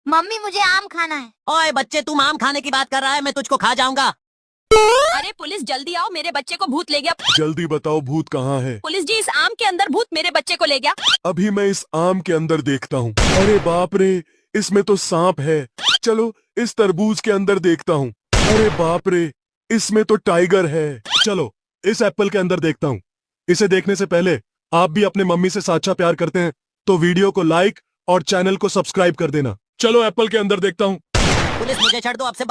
Mummy मुझे आम खाना है। ओए बच्चे, तुम आम खाने की बात कर रहा है, मैं तुझको खा जाऊंगा। अरे पुलिस जल्दी आओ, मेरे बच्चे को भूत ले गया। जल्दी बताओ भूत कहाँ है? पुलिस जी, इस आम के अंदर भूत मेरे बच्चे को ले गया। अभी मैं इस आम के अंदर देखता हूँ। अरे बाप रे, इसमें तो सांप है। चलो इस तरबूज के अंदर देखता हूँ। अरे बाप रे, इसमें तो टाइगर है। चलो इस एप्पल के अंदर देखता हूँ। इसे देखने से पहले आप भी अपने मम्मी से सच्चा प्यार करते हैं तो वीडियो को लाइक और चैनल को सब्सक्राइब कर देना। चलो एप्पल के अंदर देखता हूँ। पुलिस मुझे छोड़ दो, अब से